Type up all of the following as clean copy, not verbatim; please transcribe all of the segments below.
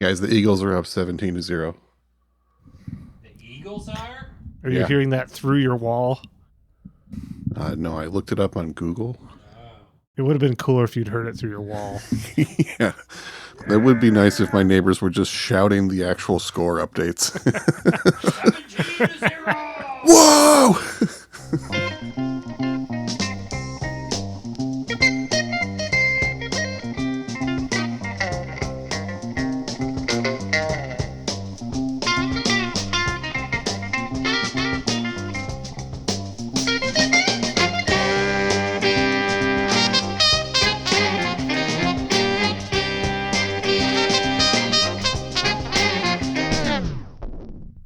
Guys, the Eagles are up 17-0. The Eagles are? Are you hearing that through your wall? No, I looked it up on Google. It would have been cooler if you'd heard it through your wall. Yeah. That would be nice if my neighbors were just shouting the actual score updates. 17-0! Whoa!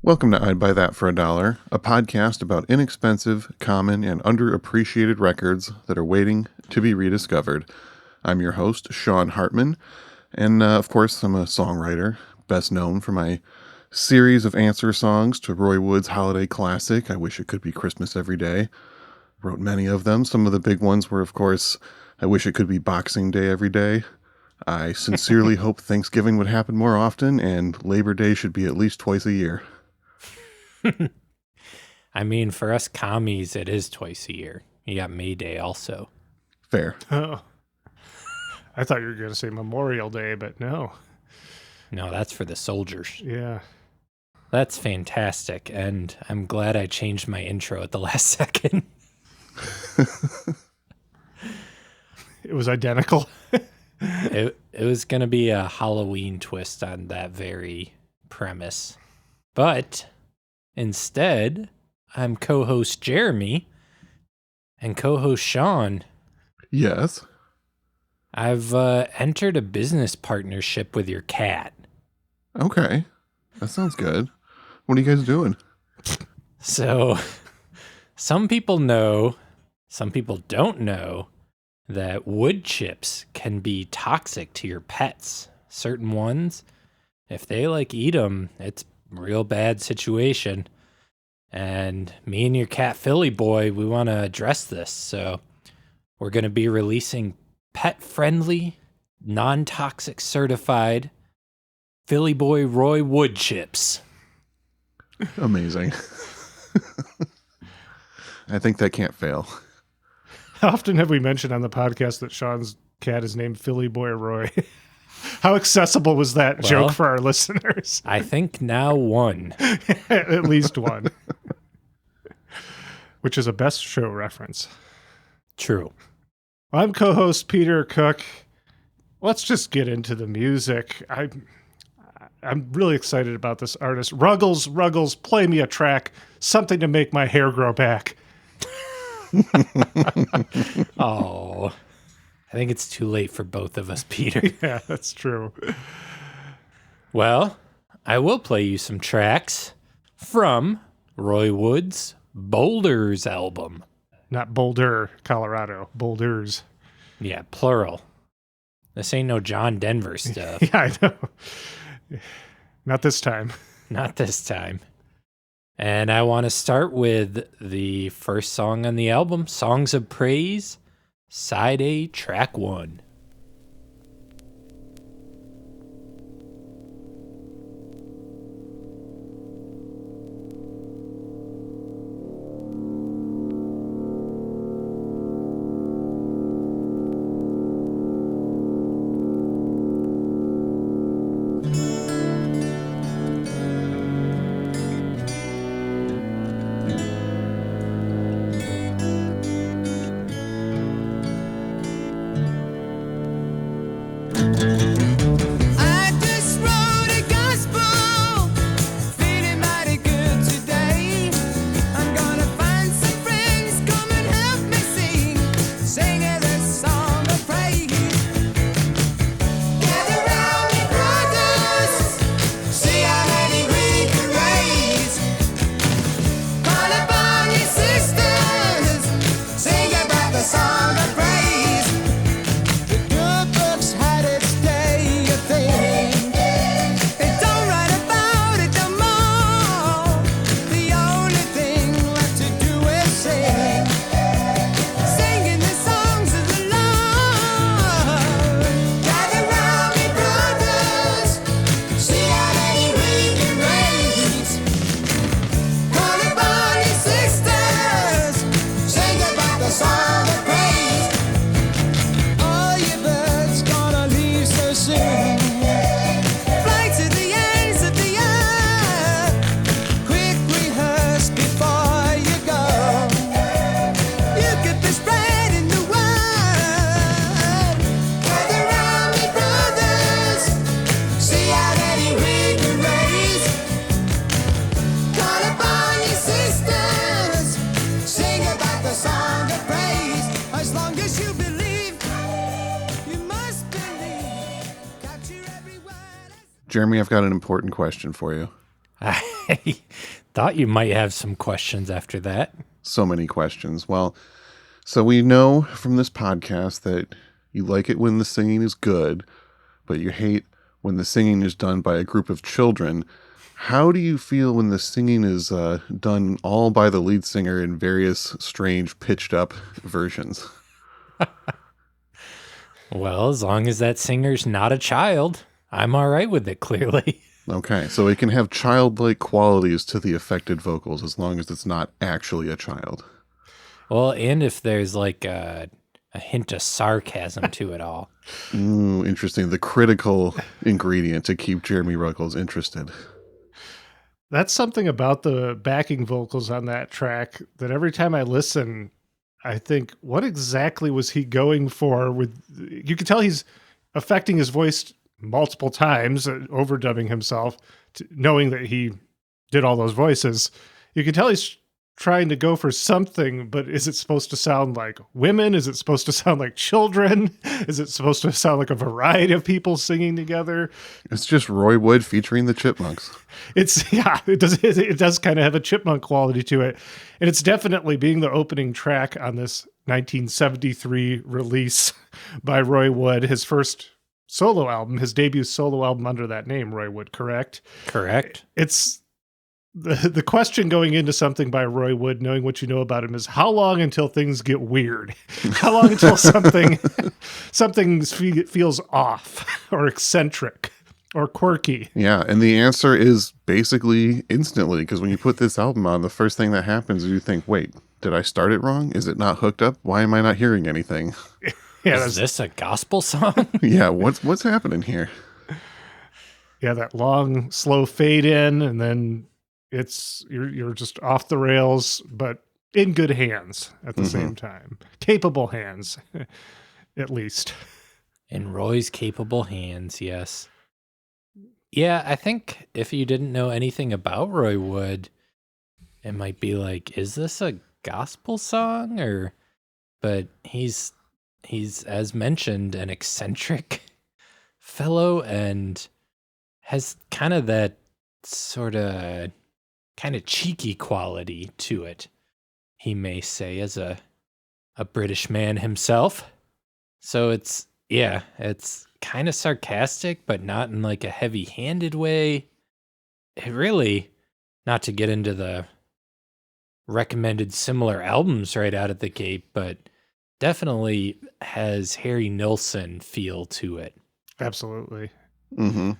Welcome to I'd Buy That for $1, a podcast about inexpensive, common, and underappreciated records that are waiting to be rediscovered. I'm your host, Sean Hartman, and of course, I'm a songwriter, best known for my series of answer songs to Roy Wood's holiday classic, I Wish It Could Be Christmas Every Day. Wrote many of them. Some of the big ones were, of course, I Wish It Could Be Boxing Day Every Day. I sincerely hope Thanksgiving would happen more often, and Labor Day should be at least twice a year. I mean, for us commies, it is twice a year. You got May Day also. Fair. Oh. I thought you were going to say Memorial Day, but no. No, that's for the soldiers. Yeah. That's fantastic, and I'm glad I changed my intro at the last second. It was identical. It was going to be a Halloween twist on that very premise. But instead, I'm co-host Jeremy and co-host Sean. Yes. I've entered a business partnership with your cat. Okay. That sounds good. What are you guys doing? So, some people know, some people don't know that wood chips can be toxic to your pets. Certain ones, if they eat them, it's a real bad situation. And me and your cat Philly Boy, we want to address this. So, we're going to be releasing pet-friendly, non-toxic certified Philly Boy Roy wood chips. Amazing. I think that can't fail. How often have we mentioned on the podcast that Sean's cat is named Philly Boy Roy? How accessible was that joke for our listeners? I think now one. At least one. Which is a best show reference. True. I'm co-host Peter Cook. Let's just get into the music. I'm really excited about this artist. Ruggles, play me a track. Something to make my hair grow back. Oh, I think it's too late for both of us, Peter. Yeah, that's true. Well, I will play you some tracks from Roy Wood's Boulders album. Not Boulder, Colorado. Boulders. Yeah, plural. This ain't no John Denver stuff. Yeah, I know. Not this time. Not this time. And I want to start with the first song on the album, Songs of Praise, Side A, Track 1. Jeremy, I've got an important question for you. I thought you might have some questions after that. So many questions. Well, so we know from this podcast that you like it when the singing is good, but you hate when the singing is done by a group of children. How do you feel when the singing is done all by the lead singer in various strange pitched up versions? Well, as long as that singer's not a child, I'm all right with it, clearly. Okay, so it can have childlike qualities to the affected vocals as long as it's not actually a child. Well, and if there's like a hint of sarcasm to it all. Ooh, interesting. The critical ingredient to keep Jeremy Ruggles interested. That's something about the backing vocals on that track that every time I listen, I think, what exactly was he going for? You can tell he's affecting his voice multiple times, overdubbing himself, knowing that he did all those voices. You can tell he's trying to go for something, but is it supposed to sound like women? Is it supposed to sound like children? Is it supposed to sound like a variety of people singing together? It's just Roy Wood featuring the Chipmunks. It does kind of have a chipmunk quality to it. And it's definitely being the opening track on this 1973 release by Roy Wood, his first solo album, his debut solo album under that name, Roy Wood, correct? Correct. It's the question going into something by Roy Wood, knowing what you know about him, is how long until things get weird? How long until something feels off or eccentric or quirky? Yeah, and the answer is basically instantly, because when you put this album on, the first thing that happens is you think, wait, did I start it wrong? Is it not hooked up? Why am I not hearing anything? Yeah, is this a gospel song? Yeah, what's happening here? Yeah, that long, slow fade in, and then you're just off the rails, but in good hands at the same time. Capable hands, at least. In Roy's capable hands, yes. Yeah, I think if you didn't know anything about Roy Wood, it might be like, is this a gospel song? But he's as mentioned, an eccentric fellow and has kind of that sort of kind of cheeky quality to it, he may say, as a British man himself. So it's kind of sarcastic, but not in like a heavy-handed way. It really, not to get into the recommended similar albums right out of the gate, but definitely has Harry Nilsson feel to it. Absolutely. Mm-hmm.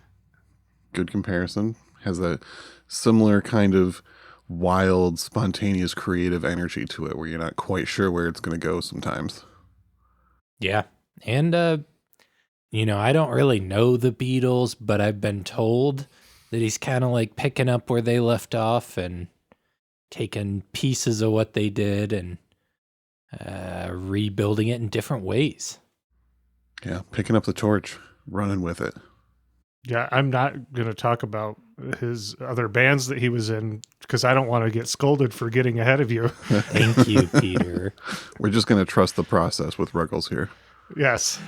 Good comparison. Has a similar kind of wild, spontaneous, creative energy to it where you're not quite sure where it's going to go sometimes. Yeah. And, I don't really know the Beatles, but I've been told that he's kind of like picking up where they left off and taking pieces of what they did and rebuilding it in different ways. Yeah, picking up the torch, running with it. Yeah, I'm not going to talk about his other bands that he was in because I don't want to get scolded for getting ahead of you. Thank you, Peter. We're just going to trust the process with Ruggles here. Yes.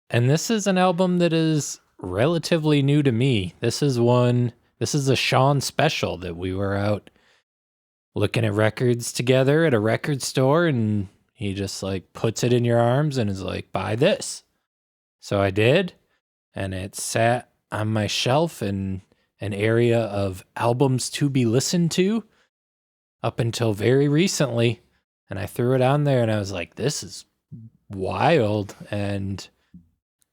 And this is an album that is relatively new to me. This is a Sean special that we were out looking at records together at a record store, and he just like puts it in your arms and is like, buy this. So I did, and it sat on my shelf in an area of albums to be listened to up until very recently. And I threw it on there and I was like, this is wild and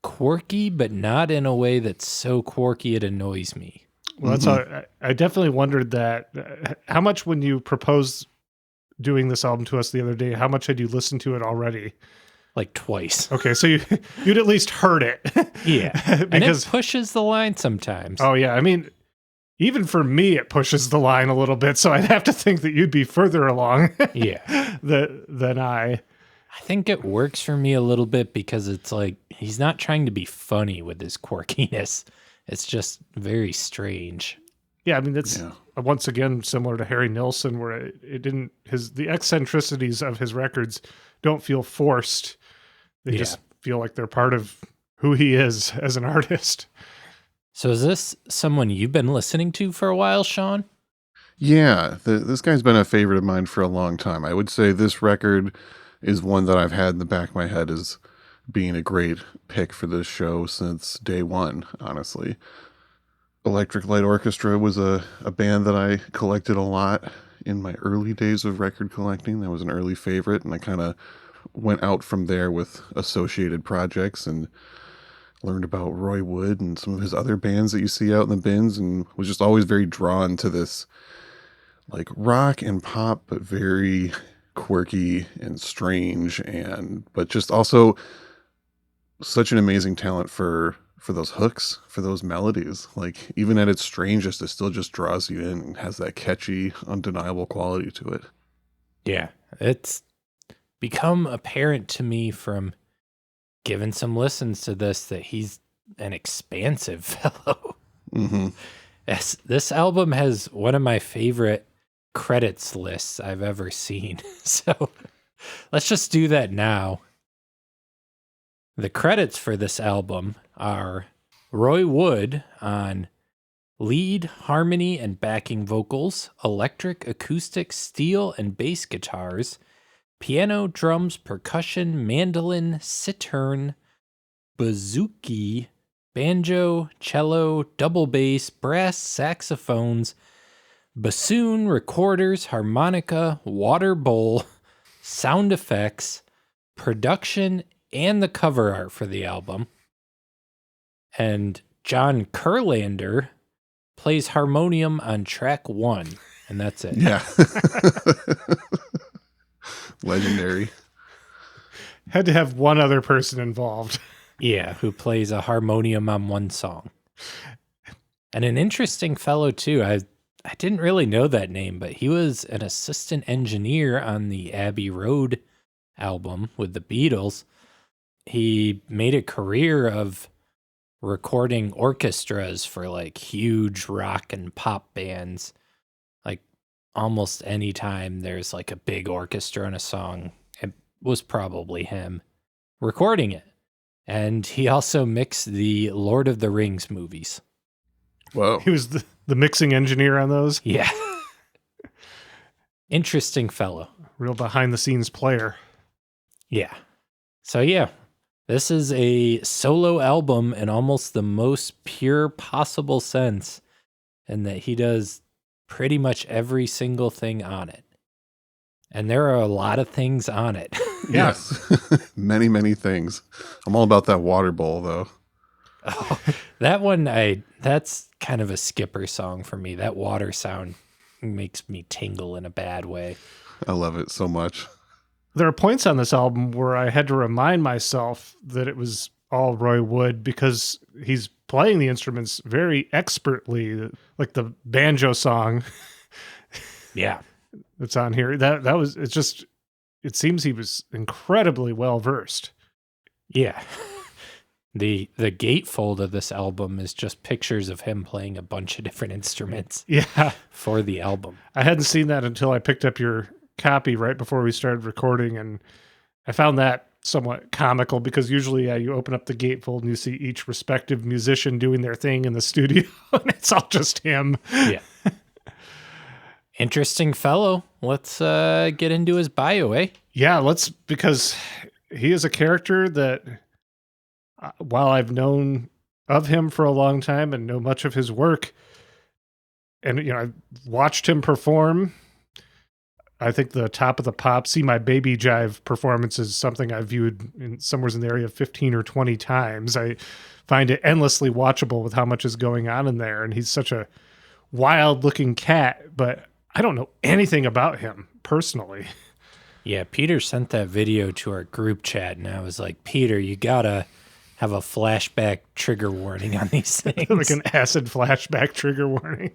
quirky, but not in a way that's so quirky it annoys me. Well, that's how I definitely wondered that. How much, when you proposed doing this album to us the other day, how much had you listened to it already? Like twice. Okay, so you'd at least heard it. Yeah. Because, and it pushes the line sometimes. Oh, yeah. I mean, even for me, it pushes the line a little bit, so I'd have to think that you'd be further along Yeah. than I. I think it works for me a little bit because it's like he's not trying to be funny with his quirkiness. It's just very strange. Yeah, I mean, it's once again similar to Harry Nilsson, where it didn't, the eccentricities of his records don't feel forced. They just feel like they're part of who he is as an artist. So is this someone you've been listening to for a while, Sean? Yeah, this guy's been a favorite of mine for a long time. I would say this record is one that I've had in the back of my head as being a great pick for this show since day one, honestly. Electric Light Orchestra was a band that I collected a lot in my early days of record collecting. That was an early favorite, and I kind of went out from there with associated projects and learned about Roy Wood and some of his other bands that you see out in the bins, and was just always very drawn to this like rock and pop, but very quirky and strange, and but just also such an amazing talent for those hooks, for those melodies. Like even at its strangest, it still just draws you in and has that catchy, undeniable quality to it. Yeah, it's become apparent to me from giving some listens to this that he's an expansive fellow. Mm-hmm. Yes, this album has one of my favorite credits lists I've ever seen. So let's just do that now. The credits for this album are Roy Wood on lead, harmony, and backing vocals, electric, acoustic, steel, and bass guitars, piano, drums, percussion, mandolin, sitar, bouzouki, banjo, cello, double bass, brass, saxophones, bassoon, recorders, harmonica, water bowl, sound effects, production, and the cover art for the album. And John Kurlander plays harmonium on track 1, and that's it. Yeah. Legendary. Had to have one other person involved. Yeah, who plays a harmonium on one song. And an interesting fellow, too. I didn't really know that name, but he was an assistant engineer on the Abbey Road album with the Beatles. He made a career of recording orchestras for like huge rock and pop bands. Like almost any time there's like a big orchestra in a song, it was probably him recording it. And he also mixed the Lord of the Rings movies. Whoa. He was the mixing engineer on those. Yeah. Interesting fellow. Real behind the scenes player. Yeah. So yeah, this is a solo album in almost the most pure possible sense, in that he does pretty much every single thing on it. And there are a lot of things on it. Yes. Many, many things. I'm all about that water bowl, though. Oh, that one, that's kind of a skipper song for me. That water sound makes me tingle in a bad way. I love it so much. There are points on this album where I had to remind myself that it was all Roy Wood because he's playing the instruments very expertly, like the banjo song. Yeah. That's on here. That was, it seems he was incredibly well versed. Yeah. The gatefold of this album is just pictures of him playing a bunch of different instruments. Yeah. For the album. I hadn't seen that until I picked up your copy right before we started recording, and I found that somewhat comical because usually you open up the gatefold and you see each respective musician doing their thing in the studio and it's all just him. Yeah. Interesting fellow. Let's get into his bio, eh? Yeah, because he is a character that while I've known of him for a long time and know much of his work, and I've watched him perform. I think the Top of the Pops, See My Baby Jive performance is something I've viewed somewhere in the area of 15 or 20 times. I find it endlessly watchable with how much is going on in there. And he's such a wild looking cat, but I don't know anything about him personally. Yeah, Peter sent that video to our group chat, and I was like, Peter, you gotta have a flashback trigger warning on these things. Like an acid flashback trigger warning.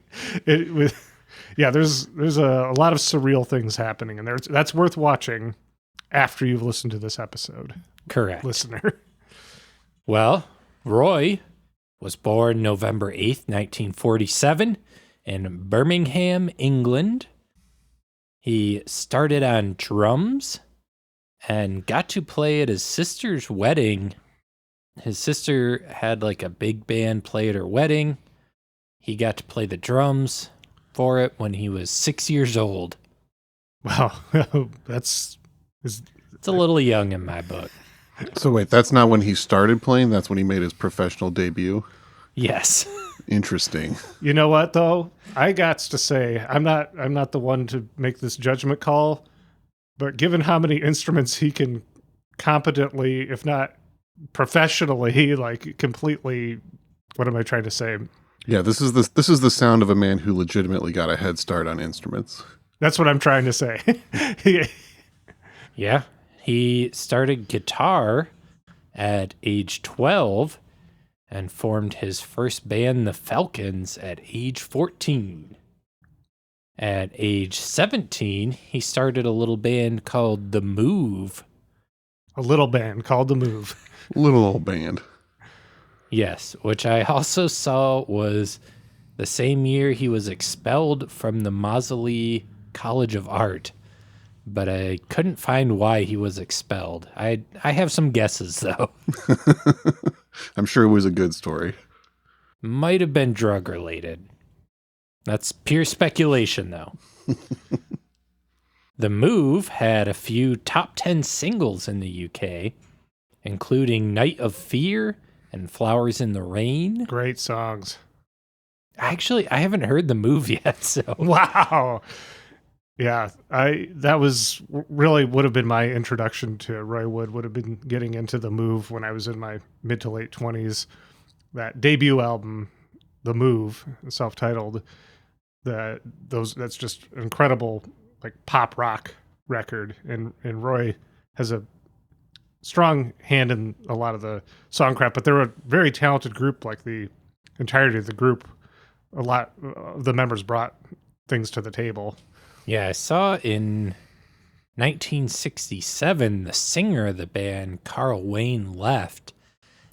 There's a lot of surreal things happening, and that's worth watching after you've listened to this episode. Correct. Listener. Well, Roy was born November 8th, 1947 in Birmingham, England. He started on drums and got to play at his sister's wedding his sister had like a big band play at her wedding. He got to play the drums for it when he was 6 years old. Wow. It's a little young in my book. So wait, that's not when he started playing. That's when he made his professional debut. Yes. Interesting. You know what though? I got to say, I'm not the one to make this judgment call, but given how many instruments he can competently, if not professionally, like completely, what am I trying to say? Yeah, this is the sound of a man who legitimately got a head start on instruments. That's what I'm trying to say. Yeah. He started guitar at age 12 and formed his first band, the Falcons, at age 14. At age 17, he started a little band called The Move. A little band called The Move. Little old band. Yes, which I also saw was the same year he was expelled from the Moseley College of Art. But I couldn't find why he was expelled. I have some guesses, though. I'm sure it was a good story. Might have been drug-related. That's pure speculation, though. The Move had a few top 10 singles in the UK, including Night of Fear and Flowers in the Rain. Great songs. Actually, I haven't heard The Move yet, so... Wow. Yeah, that was really would have been my introduction to Roy Wood, would have been getting into The Move when I was in my mid to late 20s. That debut album, The Move, self-titled, that's just an incredible like pop rock record, and Roy has a strong hand in a lot of the songcraft, but they're a very talented group. Like the entirety of the group, a lot of the members brought things to the table. Yeah, I saw in 1967, the singer of the band, Carl Wayne, left.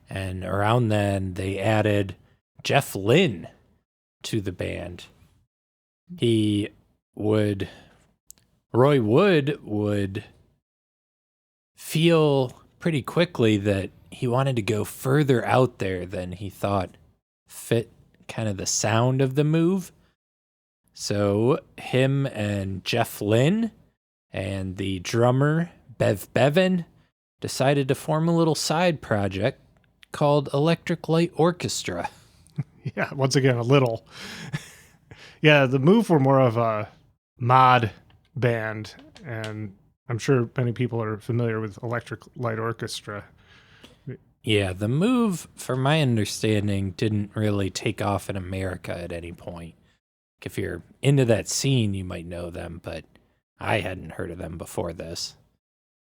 And around then, they added Jeff Lynne to the band. Roy Wood would feel pretty quickly that he wanted to go further out there than he thought fit kind of the sound of The Move. So him and Jeff Lynne and the drummer Bev Bevan decided to form a little side project called Electric Light Orchestra. Yeah, once again, a little. Yeah, The Move were more of a mod band, and I'm sure many people are familiar with Electric Light Orchestra. Yeah, The Move, from my understanding, didn't really take off in America at any point. If you're into that scene, you might know them, but I hadn't heard of them before this.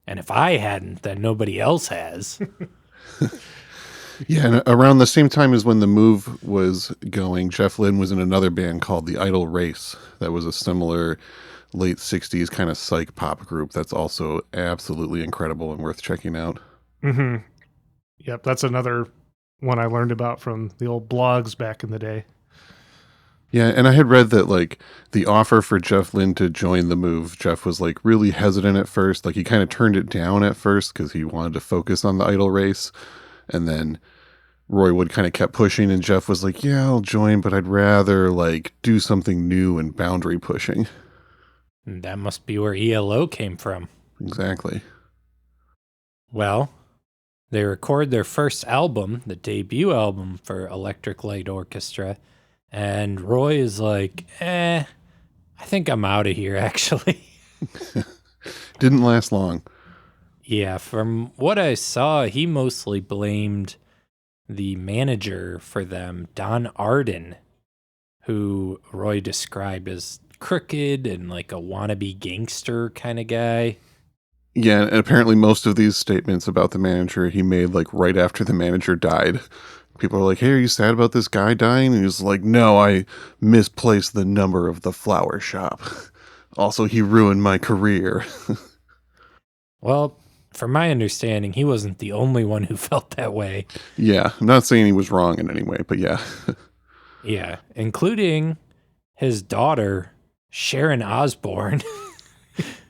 And if I hadn't, then nobody else has. Yeah, and around the same time as when The Move was going, Jeff Lynne was in another band called The Idle Race. That was a similar late 60s kind of psych pop group that's also absolutely incredible and worth checking out. Mm-hmm. Yep, that's another one I learned about from the old blogs back in the day. Yeah, and I had read that, like, the offer for Jeff Lynne to join The Move, Jeff was, like, really hesitant at first. Like, he kind of turned it down at first because he wanted to focus on The Idle Race. And then Roy Wood kind of kept pushing, and Jeff was like, yeah, I'll join, but I'd rather, like, do something new and boundary pushing. That must be where ELO came from. Exactly. Well, they record their first album, the debut album for Electric Light Orchestra, and Roy is like, I think I'm out of here, actually. Didn't last long. Yeah, from what I saw, he mostly blamed the manager for them, Don Arden, who Roy described as crooked and like a wannabe gangster kind of guy. Yeah, and apparently most of these statements about the manager he made, like, right after the manager died. People are like, hey, are you sad about this guy dying? And he was like, no, I misplaced the number of the flower shop. Also, he ruined my career. Well, from my understanding, he wasn't the only one who felt that way. Yeah, I'm not saying he was wrong in any way, but yeah. Yeah, including his daughter, Sharon Osbourne,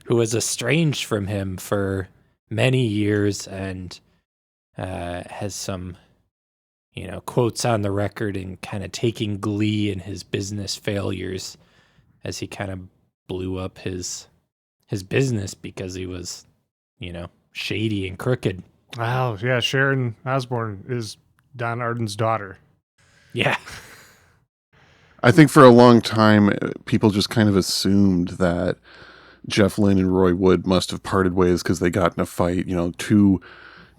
who was estranged from him for many years and has some, quotes on the record and kind of taking glee in his business failures as he kind of blew up his business because he was, shady and crooked. Wow, yeah, Sharon Osbourne is Don Arden's daughter. Yeah. I think for a long time, people just kind of assumed that Jeff Lynne and Roy Wood must have parted ways because they got in a fight. Two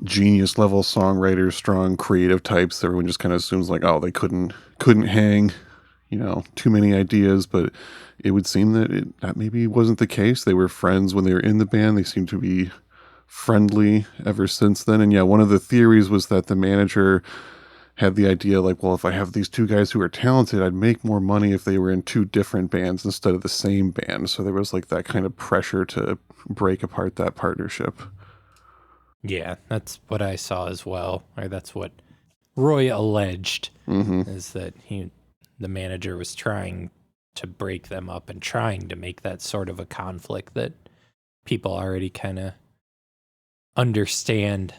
genius level songwriters, strong creative types. Everyone just kind of assumes like, oh, they couldn't hang, too many ideas. But it would seem that maybe wasn't the case. They were friends when they were in the band. They seem to be friendly ever since then. And yeah, one of the theories was that the manager had the idea like, well, if I have these two guys who are talented, I'd make more money if they were in two different bands instead of the same band. So there was like that kind of pressure to break apart that partnership. Yeah, that's what I saw as well, or that's what Roy alleged, is that the manager was trying to break them up and trying to make that sort of a conflict that people already kind of understand.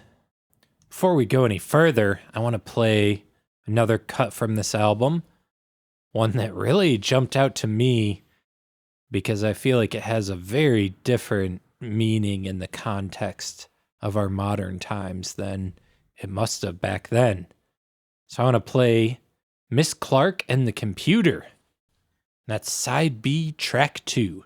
Before we go any further, I want to play another cut from this album, one that really jumped out to me because I feel like it has a very different meaning in the context of our modern times than it must have back then. So I want to play Miss Clark and the Computer. That's side B, track 2.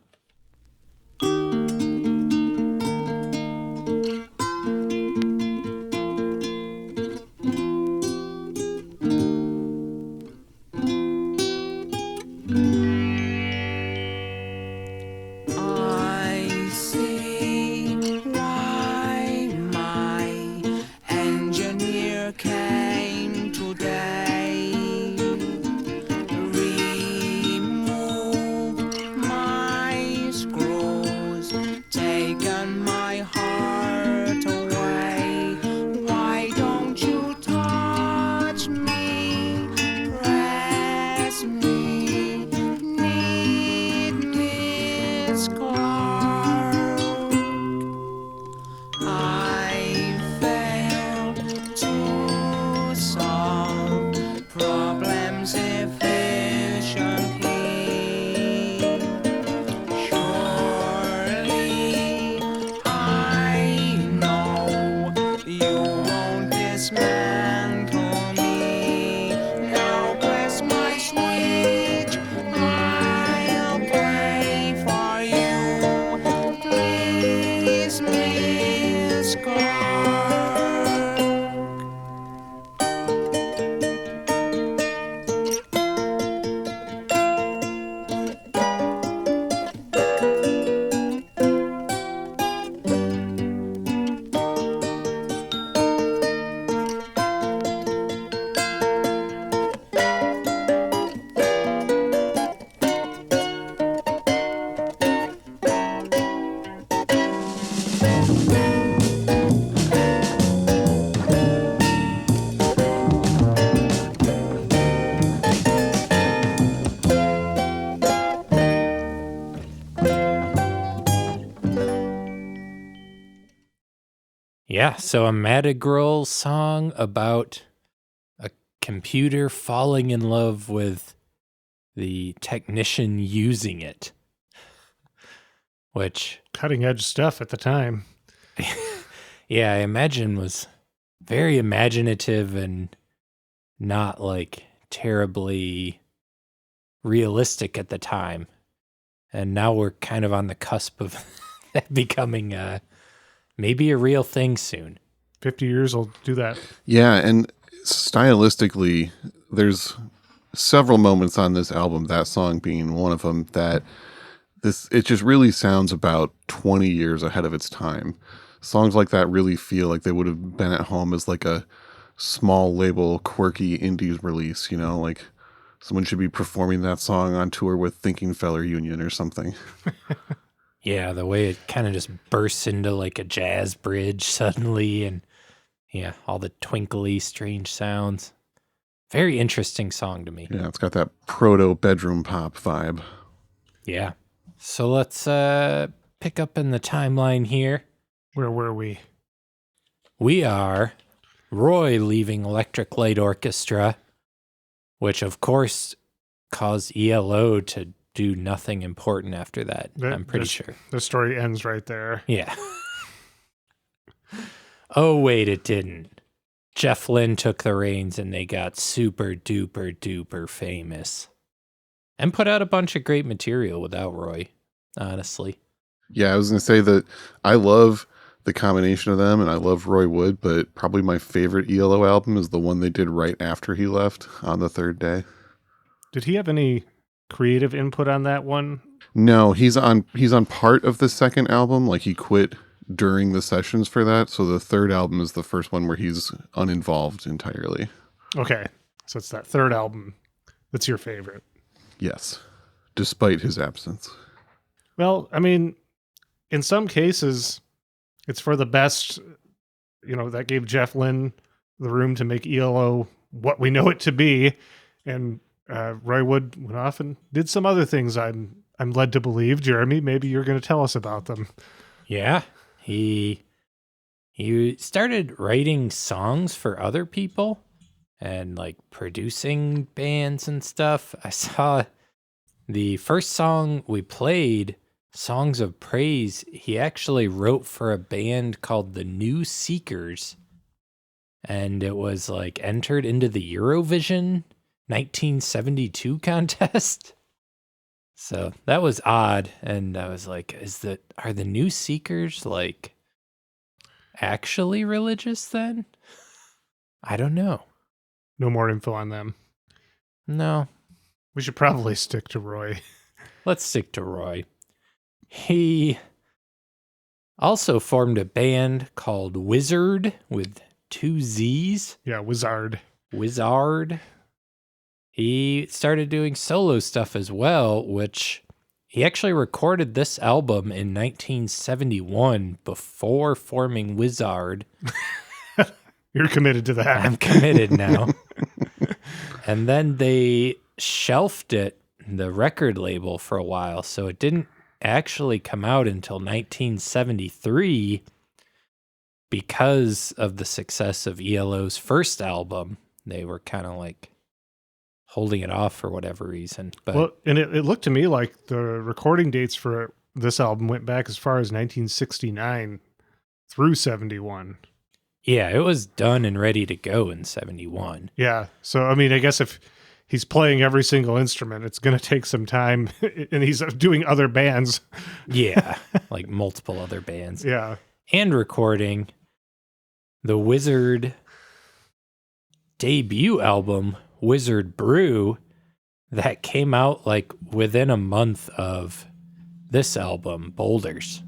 Yeah, so a Madrigal song about a computer falling in love with the technician using it, which... Cutting edge stuff at the time. Yeah, I imagine was very imaginative and not like terribly realistic at the time. And now we're kind of on the cusp of that becoming maybe a real thing soon. 50 years will do that. Yeah, and stylistically, there's several moments on this album, that song being one of them, that it just really sounds about 20 years ahead of its time. Songs like that really feel like they would have been at home as like a small label, quirky indies release, like someone should be performing that song on tour with Thinking Feller Union or something. Yeah, the way it kind of just bursts into like a jazz bridge suddenly, and yeah, all the twinkly, strange sounds. Very interesting song to me. Yeah, it's got that proto bedroom pop vibe. Yeah. So let's pick up in the timeline here. Where were we? We are Roy leaving Electric Light Orchestra, which of course caused ELO to do nothing important after that. I'm pretty sure. The story ends right there. Yeah. Oh, wait, it didn't. Jeff Lynne took the reins and they got super duper duper famous. And put out a bunch of great material without Roy, honestly. Yeah, I was going to say that I love the combination of them and I love Roy Wood, but probably my favorite ELO album is the one they did right after he left, On the Third Day. Did he have any creative input on that one? No, he's on part of the second album. Like he quit during the sessions for that. So the third album is the first one where he's uninvolved entirely. Okay. So it's that third album that's your favorite. Yes. Despite his absence. Well, I mean, in some cases, it's for the best. You know, that gave Jeff Lynne the room to make ELO what we know it to be. And Roy Wood went off and did some other things I'm led to believe. Jeremy, maybe you're going to tell us about them. Yeah, he started writing songs for other people and like producing bands and stuff. I saw the first song we played, Songs of Praise, he actually wrote for a band called the New Seekers. And it was like entered into the Eurovision 1972 contest. So that was odd. And I was like, are the New Seekers like actually religious then? I don't know. No more info on them. No. We should probably stick to Roy. Let's stick to Roy. He also formed a band called Wizzard with 2 Z's. Yeah, Wizzard. Wizzard. He started doing solo stuff as well, which he actually recorded this album in 1971 before forming Wizzard. You're committed to that. I'm committed now. And then they shelved it, the record label, for a while, so it didn't actually come out until 1973 because of the success of ELO's first album. They were kind of like holding it off for whatever reason. But well, and it looked to me like the recording dates for this album went back as far as 1969 through 71. yeah, it was done and ready to go in 71. Yeah. So, I mean, I guess if he's playing every single instrument, it's going to take some time, and he's doing other bands. Yeah, like multiple other bands. Yeah. And recording the Wizzard debut album, Wizzard Brew, that came out like within a month of this album, Boulders.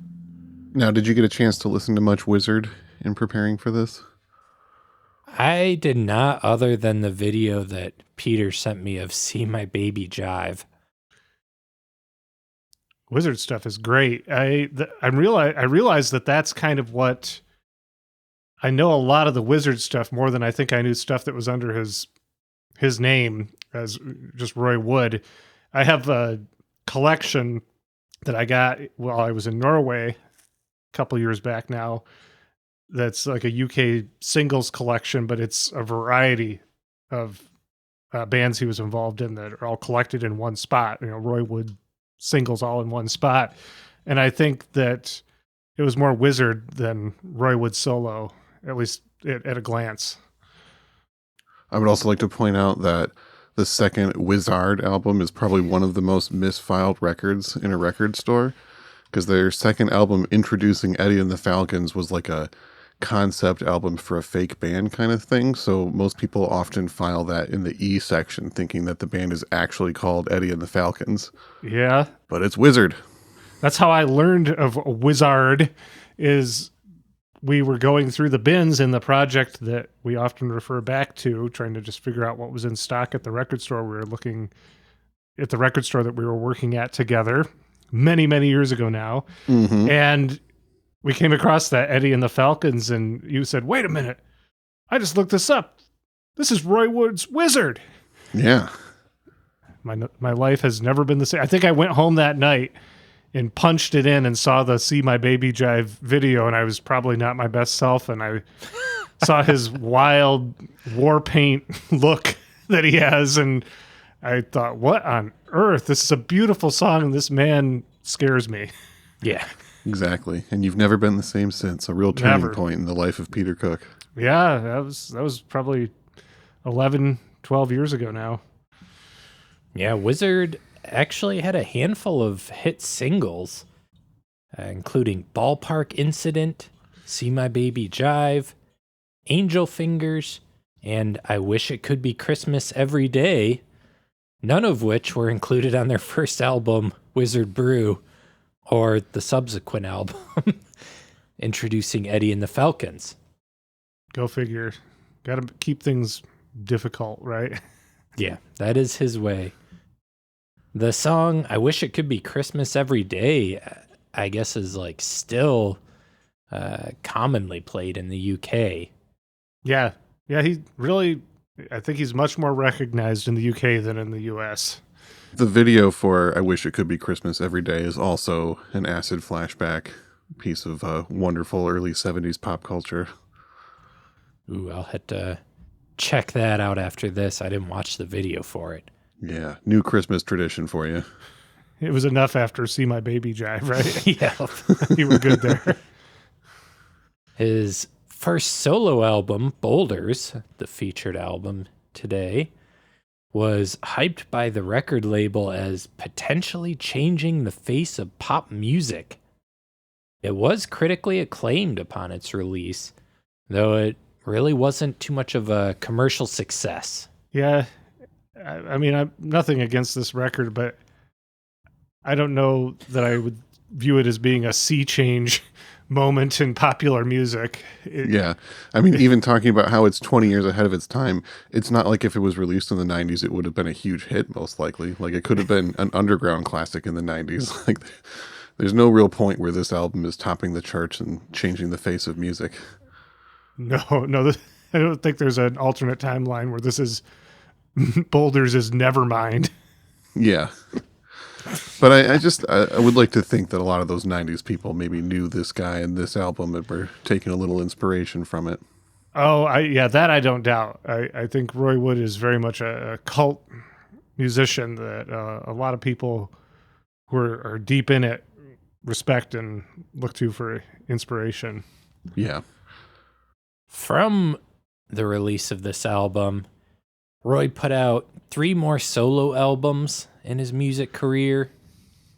Now, did you get a chance to listen to much Wizzard in preparing for this? I did not, other than the video that Peter sent me of See My Baby Jive. Wizzard stuff is great. I realize that that's kind of what I know. A lot of the Wizzard stuff more than I think I knew stuff that was under his name as just Roy Wood. I have a collection that I got while I was in Norway a couple years back now. That's like a UK singles collection, but it's a variety of bands he was involved in that are all collected in one spot. You know, Roy Wood singles all in one spot. And I think that it was more Wizzard than Roy Wood solo, at least at a glance. I would also like to point out that the second Wizzard album is probably one of the most misfiled records in a record store, because their second album introducing Eddie and the Falcons was like a concept album for a fake band kind of thing. So most people often file that in the E section thinking that the band is actually called Eddie and the Falcons. Yeah. But it's Wizzard. That's how I learned of Wizzard, is we were going through the bins in the project that we often refer back to, trying to just figure out what was in stock at the record store. We were looking at the record store that we were working at together many, many years ago now. Mm-hmm. And we came across that Eddie and the Falcons, and you said, wait a minute, I just looked this up. This is Roy Wood's Wizzard. Yeah. My life has never been the same. I think I went home that night and punched it in and saw the See My Baby Jive video, and I was probably not my best self, and I saw his wild war paint look that he has, and I thought, what on earth? This is a beautiful song, and this man scares me. Yeah. Exactly. And you've never been the same since. A real turning point in the life of Peter Cook. Yeah, that was probably 11, 12 years ago now. Yeah, Wizzard actually had a handful of hit singles, including Ballpark Incident, See My Baby Jive, Angel Fingers, and I Wish It Could Be Christmas Every Day, none of which were included on their first album, Wizzard Brew, or the subsequent album, introducing Eddie and the Falcons. Go figure. Got to keep things difficult, right? Yeah, that is his way. The song I Wish It Could Be Christmas Every Day, I guess, is like still commonly played in the UK. Yeah. Yeah, he really, I think he's much more recognized in the UK than in the US. The video for I Wish It Could Be Christmas Every Day is also an acid flashback piece of wonderful early 70s pop culture. Ooh, I'll have to check that out after this. I didn't watch the video for it. Yeah, new Christmas tradition for you. It was enough after See My Baby Jive, right? Yeah. You were good there. His first solo album, Boulders, the featured album today, was hyped by the record label as potentially changing the face of pop music. It was critically acclaimed upon its release, though it really wasn't too much of a commercial success. Yeah. I mean, I'm nothing against this record, but I don't know that I would view it as being a sea change moment in popular music. Yeah. I mean, even talking about how it's 20 years ahead of its time, it's not like if it was released in the 90s, it would have been a huge hit, most likely. Like, it could have been an underground classic in the 90s. Like, there's no real point where this album is topping the charts and changing the face of music. No, I don't think there's an alternate timeline where this is Boulders is Nevermind. Yeah. But I would like to think that a lot of those 90s people maybe knew this guy and this album and were taking a little inspiration from it. Oh, that I don't doubt. I think Roy Wood is very much a cult musician that a lot of people who are deep in it respect and look to for inspiration. Yeah. From the release of this album, Roy put out 3 more solo albums in his music career,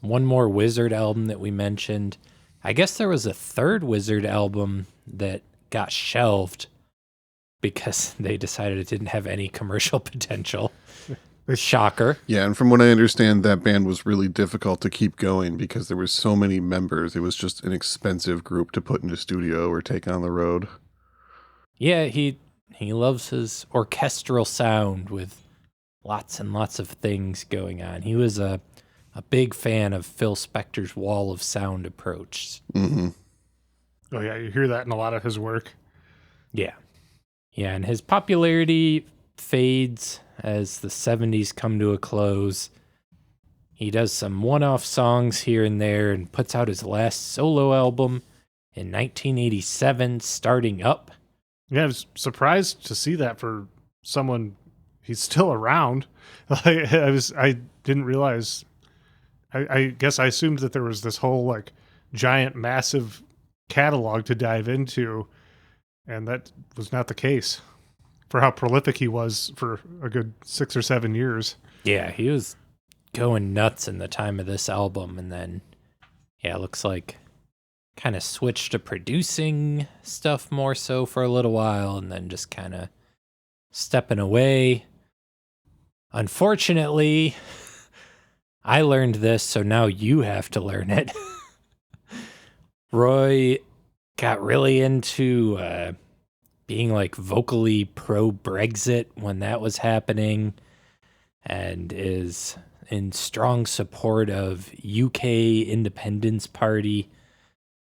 1 more Wizzard album that we mentioned. I guess there was a 3rd Wizzard album that got shelved because they decided it didn't have any commercial potential. Shocker. Yeah, and from what I understand, that band was really difficult to keep going because there were so many members. It was just an expensive group to put in a studio or take on the road. Yeah, he loves his orchestral sound with lots and lots of things going on. He was a big fan of Phil Spector's wall of sound approach. Mm-hmm. Oh, yeah, you hear that in a lot of his work. Yeah. Yeah, and his popularity fades as the 70s come to a close. He does some one-off songs here and there and puts out his last solo album in 1987, Starting Up. Yeah, I was surprised to see that for someone. He's still around. I didn't realize. I guess I assumed that there was this whole like giant, massive catalog to dive into, and that was not the case for how prolific he was for a good 6 or 7 years. Yeah, he was going nuts in the time of this album, and then, yeah, it looks like kind of switched to producing stuff more so for a little while, and then just kind of stepping away. Unfortunately, I learned this, so now you have to learn it. Roy got really into being like vocally pro-Brexit when that was happening, and is in strong support of UK Independence Party,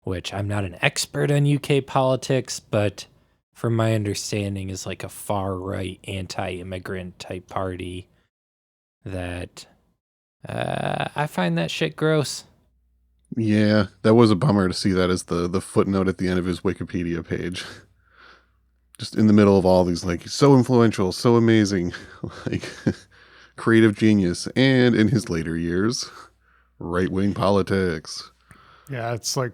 which I'm not an expert on UK politics, but from my understanding is like a far-right anti-immigrant type party that I find that shit gross. Yeah, that was a bummer to see that as the footnote at the end of his Wikipedia page. just in the middle of all these, like, so influential, so amazing, like, creative genius, and in his later years, right-wing politics. Yeah, it's like,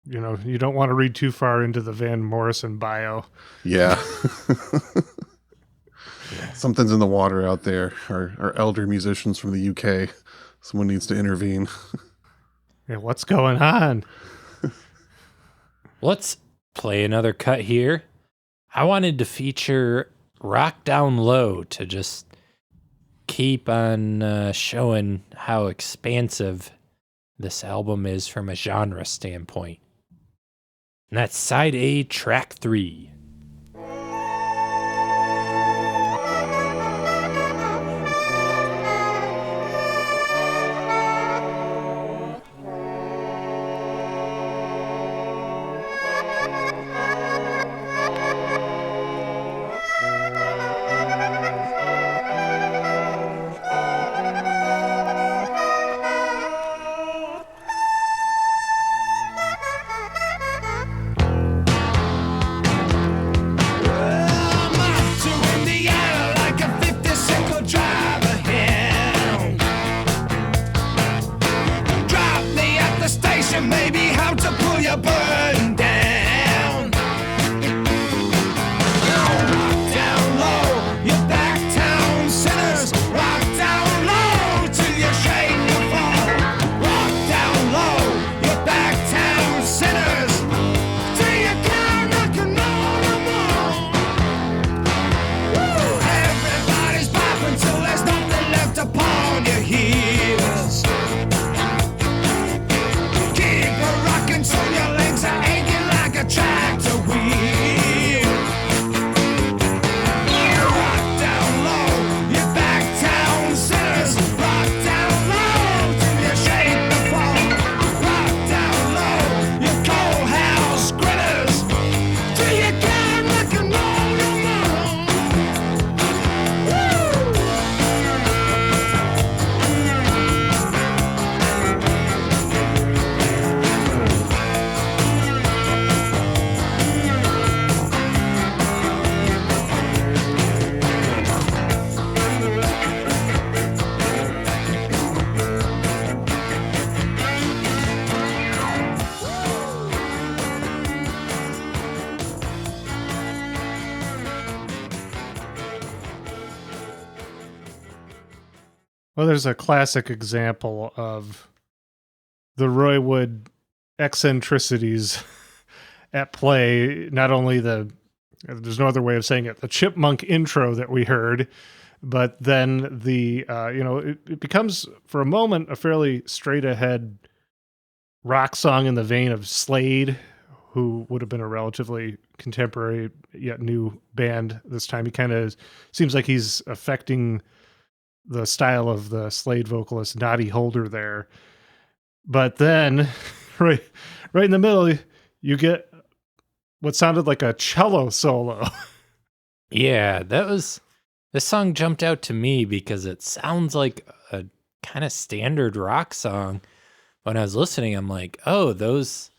you don't want to read too far into the Van Morrison bio. Yeah. Something's in the water out there. Our elder musicians from the UK. Someone needs to intervene. Yeah, what's going on? Let's play another cut here. I wanted to feature Rock Down Low to just keep on showing how expansive this album is from a genre standpoint. And that's Side A, Track 3. Well, there's a classic example of the Roy Wood eccentricities at play. Not only there's no other way of saying it, the chipmunk intro that we heard, but then it becomes for a moment a fairly straight ahead rock song in the vein of Slade, who would have been a relatively contemporary yet new band this time. He kind of seems like he's affecting the style of the Slade vocalist Noddy Holder there. But then right in the middle, you get what sounded like a cello solo. Yeah, this song jumped out to me because it sounds like a kind of standard rock song. When I was listening, I'm like, oh, there's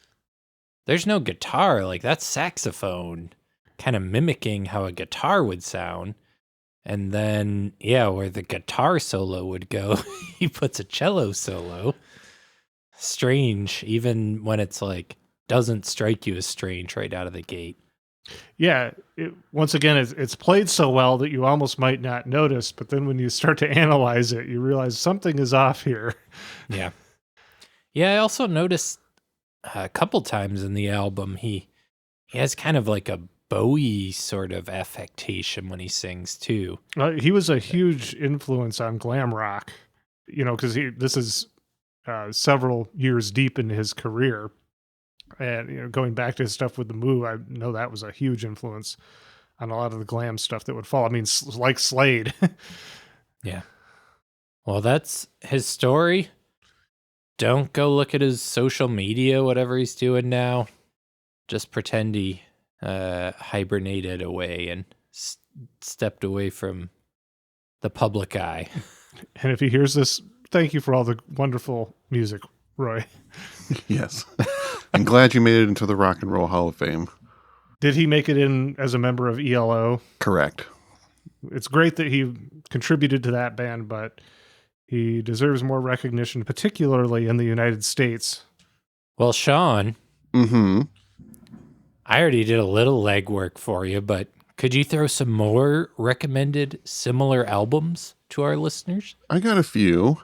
no guitar. Like, that's saxophone kind of mimicking how a guitar would sound. And then, yeah, where the guitar solo would go, he puts a cello solo. Strange, even when it's like, doesn't strike you as strange right out of the gate. Yeah, once again, it's played so well that you almost might not notice, but then when you start to analyze it, you realize something is off here. Yeah. Yeah, I also noticed a couple times in the album, he has kind of like a Bowie sort of affectation when he sings too. He was a huge influence on glam rock, because this is several years deep in his career. And going back to his stuff with the Moo, I know that was a huge influence on a lot of the glam stuff that would follow. I mean, like Slade. Yeah. Well, that's his story. Don't go look at his social media, whatever he's doing now. Just pretend he hibernated away and stepped away from the public eye. And if he hears this, thank you for all the wonderful music, Roy. Yes. I'm glad you made it into the Rock and Roll Hall of Fame. Did he make it in as a member of ELO? Correct. It's great that he contributed to that band, but he deserves more recognition, particularly in the United States. Well, Sean, Mm-hmm. I already did a little legwork for you, but could you throw some more recommended similar albums to our listeners? I got a few.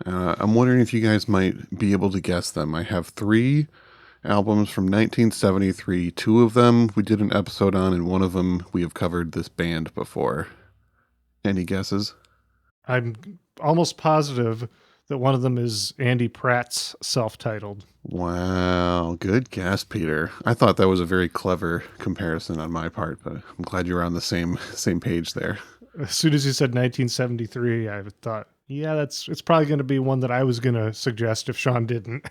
I'm wondering if you guys might be able to guess them. I have 3 albums from 1973. 2 of them we did an episode on, and one of them we have covered this band before. Any guesses? I'm almost positive that one of them is Andy Pratt's self-titled. Wow, good guess, Peter. I thought that was a very clever comparison on my part, but I'm glad you were on the same page there. As soon as you said 1973, I thought, yeah, it's probably going to be one that I was going to suggest if Sean didn't.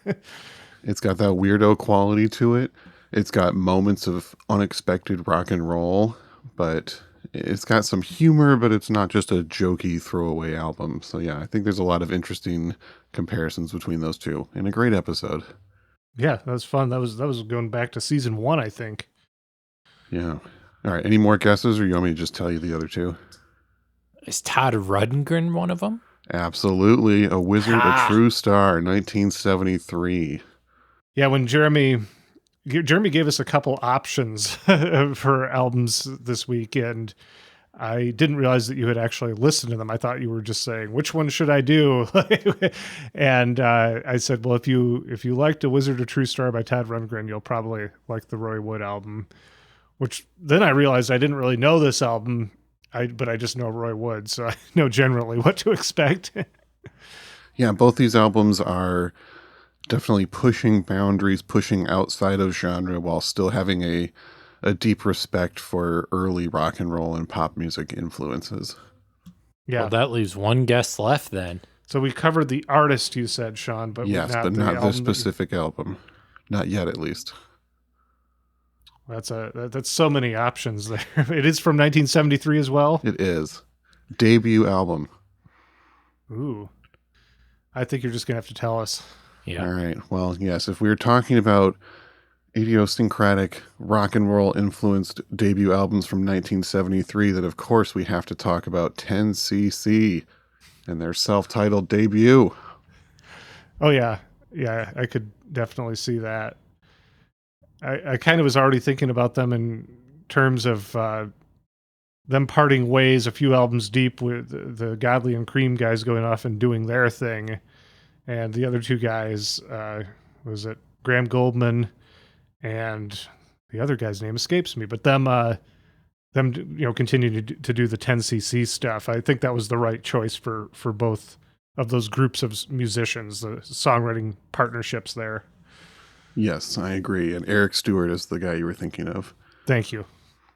It's got that weirdo quality to it. It's got moments of unexpected rock and roll, but it's got some humor, but it's not just a jokey throwaway album. So yeah, I think there's a lot of interesting comparisons between those two in a great episode. Yeah, that was fun. That was going back to season 1, I think. Yeah. All right. Any more guesses, or you want me to just tell you the other 2? Is Todd Rundgren one of them? Absolutely. A Wizzard, a True Star, 1973. Yeah, when Jeremy gave us a couple options for albums this week, and I didn't realize that you had actually listened to them. I thought you were just saying, which one should I do? And I said, well, if you liked A Wizzard, a True Star by Todd Rundgren, you'll probably like the Roy Wood album, which then I realized I didn't really know this album, but I just know Roy Wood, so I know generally what to expect. Yeah, both these albums are definitely pushing boundaries, pushing outside of genre while still having a deep respect for early rock and roll and pop music influences. Yeah. Well, that leaves one guess left then. So we covered the artist, you said, Sean, but yes, but not this specific album. Not yet, at least. That's so many options there. It is from 1973 as well? It is. Debut album. Ooh. I think you're just going to have to tell us. Yeah. All right. Well, yes, if we were talking about idiosyncratic rock and roll influenced debut albums from 1973, then of course we have to talk about 10cc and their self-titled debut. Oh, yeah. Yeah, I could definitely see that. I kind of was already thinking about them in terms of them parting ways a few albums deep, with the Godley and Cream guys going off and doing their thing. And the other 2 guys, was it Graham Goldman, and the other guy's name escapes me, but them continuing to do the 10cc stuff. I think that was the right choice for both of those groups of musicians, the songwriting partnerships there. Yes, I agree. And Eric Stewart is the guy you were thinking of. Thank you.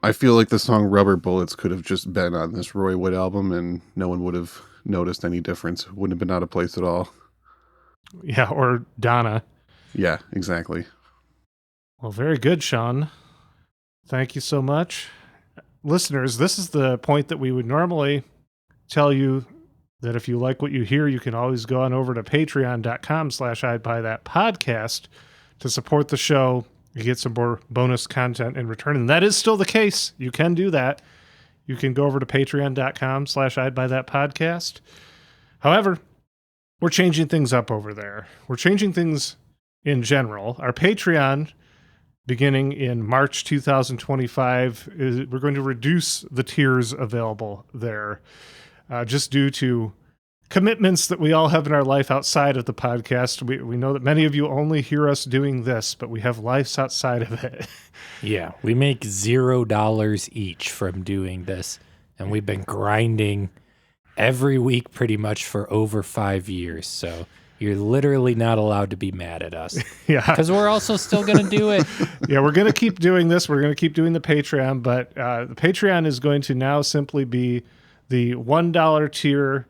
I feel like the song Rubber Bullets could have just been on this Roy Wood album and no one would have noticed any difference. It wouldn't have been out of place at all. Yeah, or Donna. Yeah, exactly. Well, very good, Sean. Thank you so much. Listeners, this is the point that we would normally tell you that if you like what you hear, you can always go on over to patreon.com/I'd Buy That Podcast to support the show. You get some more bonus content in return. And that is still the case. You can do that. You can go over to patreon.com/I'd Buy That Podcast. However, we're changing things up over there. We're changing things in general. Our Patreon, beginning in March 2025, we're going to reduce the tiers available there, just due to commitments that we all have in our life outside of the podcast. We know that many of you only hear us doing this, but we have lives outside of it. Yeah, we make $0 each from doing this, and we've been grinding every week pretty much for over 5 years. So you're literally not allowed to be mad at us. Yeah. Because we're also still going to do it. Yeah, we're going to keep doing this. We're going to keep doing the Patreon, but the Patreon is going to now simply be the $1 tier,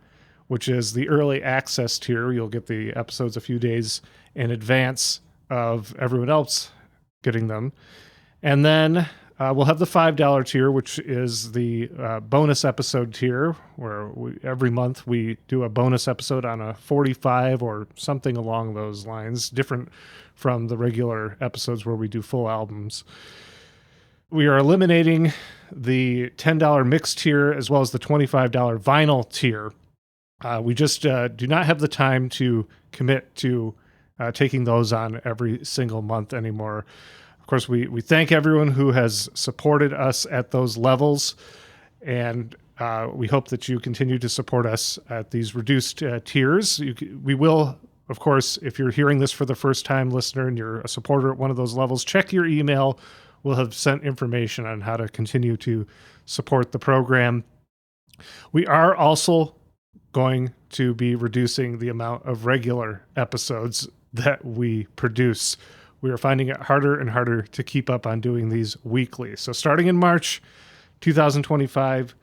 which is the early access tier. You'll get the episodes a few days in advance of everyone else getting them. And then we'll have the $5 tier, which is the bonus episode tier, where every month we do a bonus episode on a 45 or something along those lines, different from the regular episodes where we do full albums. We are eliminating the $10 mix tier as well as the $25 vinyl tier. We just do not have the time to commit to taking those on every single month anymore. Of course, we thank everyone who has supported us at those levels, and we hope that you continue to support us at these reduced tiers. We will, of course, if you're hearing this for the first time, listener, and you're a supporter at one of those levels, check your email. We'll have sent information on how to continue to support the program. We are also going to be reducing the amount of regular episodes that we produce. We are finding it harder and harder to keep up on doing these weekly. So starting in March 2025,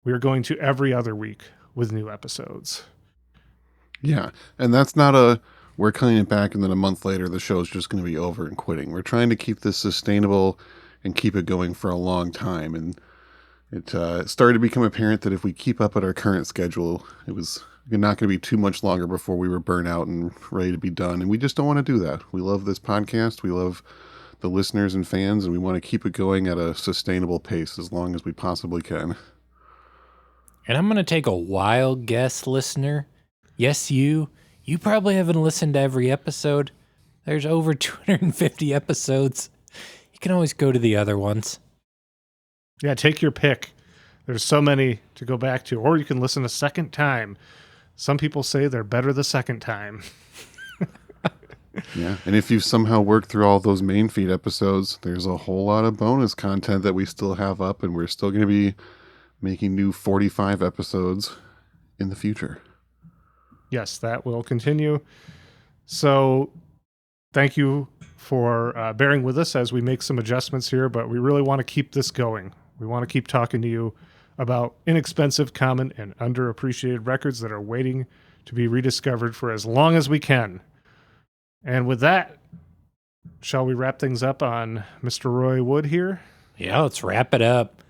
we are going to every other week with new episodes. Yeah, and that's not we're cutting it back and then a month later the show's just going to be over and quitting. We're trying to keep this sustainable and keep it going for a long time. And it started to become apparent that if we keep up at our current schedule, it was not going to be too much longer before we were burnt out and ready to be done. And we just don't want to do that. We love this podcast. We love the listeners and fans, and we want to keep it going at a sustainable pace as long as we possibly can. And I'm going to take a wild guess, listener. Yes, you probably haven't listened to every episode. There's over 250 episodes. You can always go to the other ones. Yeah, take your pick. There's so many to go back to, or you can listen a second time. Some people say they're better the second time. Yeah, and if you've somehow worked through all those main feed episodes, there's a whole lot of bonus content that we still have up, and we're still going to be making new 45 episodes in the future. Yes, that will continue. So thank you for bearing with us as we make some adjustments here, but we really want to keep this going. We want to keep talking to you about inexpensive, common, and underappreciated records that are waiting to be rediscovered for as long as we can. And with that, shall we wrap things up on Mr. Roy Wood here? Yeah, let's wrap it up.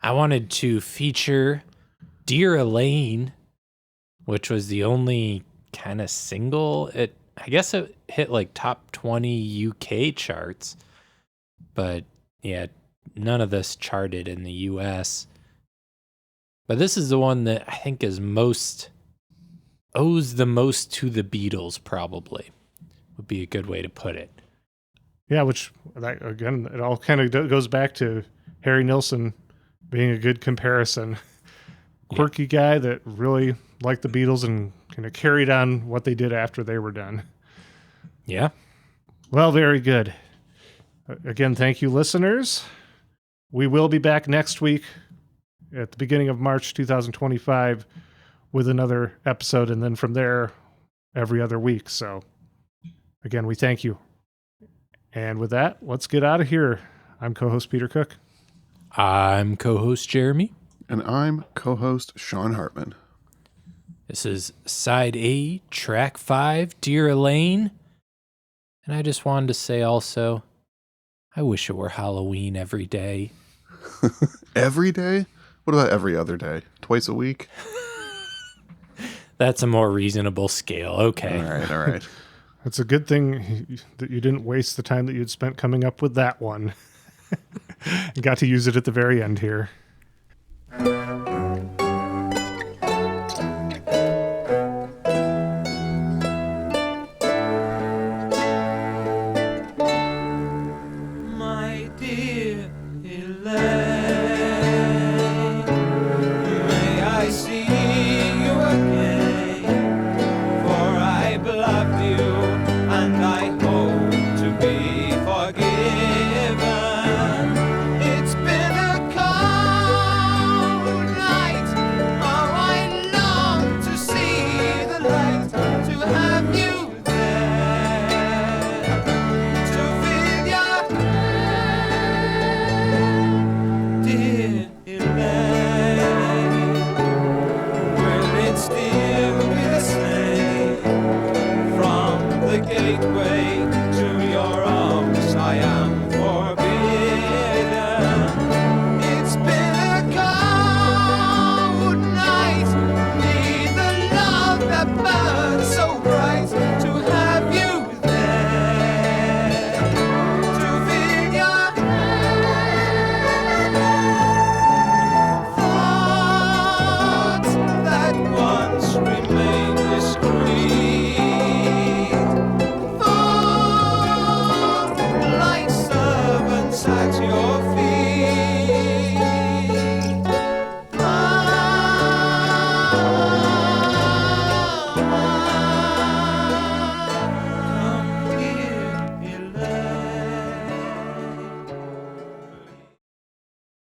I wanted to feature Dear Elaine, which was the only kind of single. I guess it hit like top 20 UK charts, but yeah, none of this charted in the US. But this is the one that I think owes the most to the Beatles, probably, would be a good way to put it. Yeah, which, again, it all kind of goes back to Harry Nilsson being a good comparison. Quirky guy that really liked the Beatles and kind of carried on what they did after they were done. Yeah. Well, very good. Again, thank you, listeners. We will be back next week at the beginning of March 2025 with another episode, and then from there, every other week. So, again, we thank you. And with that, let's get out of here. I'm co-host Peter Cook. I'm co-host Jeremy. And I'm co-host Sean Hartman. This is Side A, Track 5, Dear Elaine. And I just wanted to say also, I wish it were Halloween every day. Every day? What about every other day? Twice a week? That's a more reasonable scale. Okay. All right. It's a good thing that you didn't waste the time that you'd spent coming up with that one. You got to use it at the very end here.